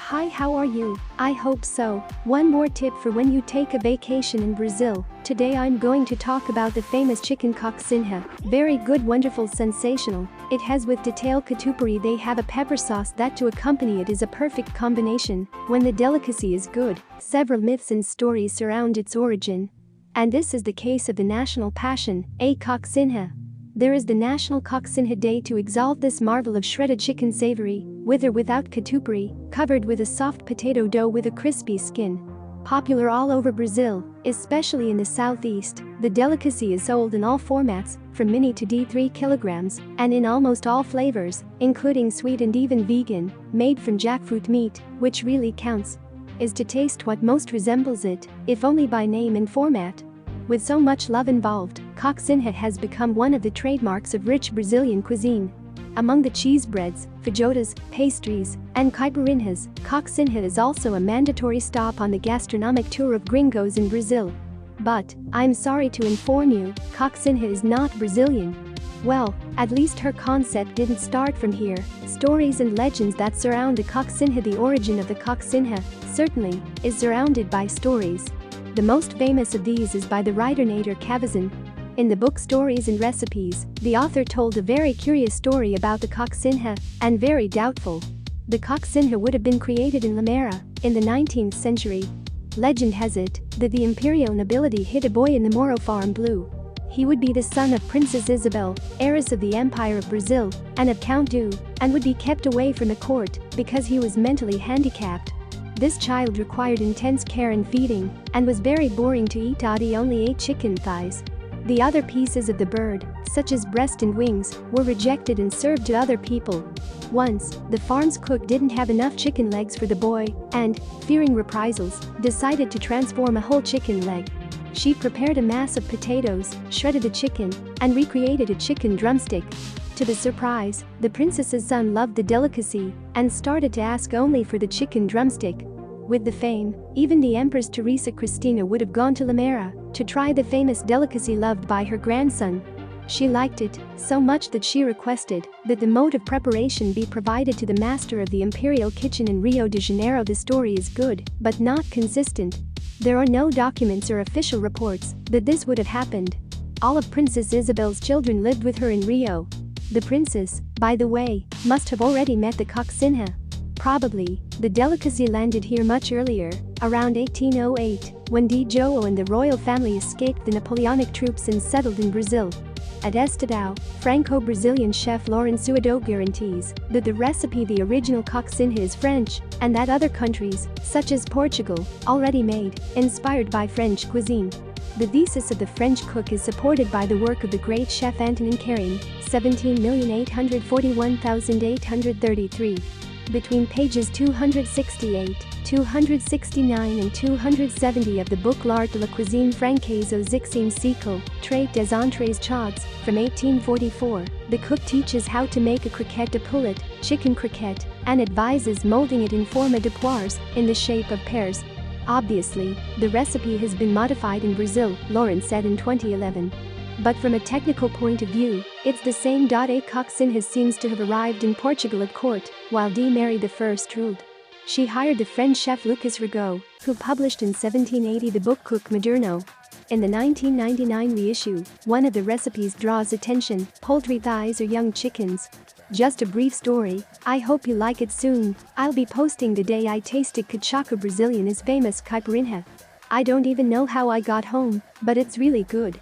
Hi, how are you? I hope so. One more tip for when you take a vacation in Brazil. Today I'm going to talk about the famous chicken coxinha. Very good, wonderful, sensational. It has with detailed catupiry. They have a pepper sauce that to accompany it is a perfect combination. When the delicacy is good, several myths and stories surround its origin. And this is the case of the national passion, a coxinha. There is the National Coxinha Day to exalt this marvel of shredded chicken, savory, with or without catupiry, covered with a soft potato dough with a crispy skin. Popular all over Brazil, especially in the southeast, the delicacy is sold in all formats, from mini to D3 kilograms, and in almost all flavors, including sweet and even vegan, made from jackfruit meat, which really counts. Is to taste what most resembles it, if only by name and format. With so much love involved, coxinha has become one of the trademarks of rich Brazilian cuisine. Among the cheese breads, feijoadas, pastries, and caipirinhas, coxinha is also a mandatory stop on the gastronomic tour of gringos in Brazil. But, I'm sorry to inform you, coxinha is not Brazilian. Well, at least her concept didn't start from here. Stories and legends that surround the coxinha. The origin of the coxinha, certainly, is surrounded by stories. The most famous of these is by the writer Nadir Cavazin. In the book Stories and Recipes, the author told a very curious story about the coxinha, and very doubtful. The coxinha would have been created in Limeira, in the 19th century. Legend has it that the imperial nobility hid a boy in the Morro Farm Blue. He would be the son of Princess Isabel, heiress of the Empire of Brazil, and of Count Du, and would be kept away from the court because he was mentally handicapped. This child required intense care and feeding, and was very boring to eat. He only ate chicken thighs. The other pieces of the bird, such as breast and wings, were rejected and served to other people. Once, the farm's cook didn't have enough chicken legs for the boy, and, fearing reprisals, decided to transform a whole chicken leg. She prepared a mass of potatoes, shredded the chicken, and recreated a chicken drumstick. To the surprise, the princess's son loved the delicacy and started to ask only for the chicken drumstick. With the fame, even the Empress Teresa Cristina would have gone to Limeira to try the famous delicacy loved by her grandson. She liked it so much that she requested that the mode of preparation be provided to the master of the imperial kitchen in Rio de Janeiro. The story is good, but not consistent. There are no documents or official reports that this would have happened. All of Princess Isabel's children lived with her in Rio. The princess, by the way, must have already met the coxinha. Probably, the delicacy landed here much earlier, around 1808, when D. João and the royal family escaped the Napoleonic troops and settled in Brazil. At Estadão, Franco-Brazilian chef Laurent Suado guarantees that the recipe, the original coxinha, is French, and that other countries, such as Portugal, already made, inspired by French cuisine. The thesis of the French cook is supported by the work of the great chef Antonin Carême, 17,841,833. Between pages 268, 269 and 270 of the book L'Art de la Cuisine Francaise au XVIe siècle, Trait des entrées chaudes, from 1844, the cook teaches how to make a croquette de poulet, chicken croquette, and advises molding it in forma de poires, in the shape of pears. Obviously, the recipe has been modified in Brazil, Laurent said in 2011. But from a technical point of view, it's the same. A coxinha seems to have arrived in Portugal at court, while Mary I ruled. She hired the French chef Lucas Rigaud, who published in 1780 the book Cook Moderno. In the 1999 reissue, one of the recipes draws attention: poultry thighs or young chickens. Just a brief story, I hope you like it soon. I'll be posting the day I tasted Cachaça Brazilian, his famous caipirinha. I don't even know how I got home, but it's really good.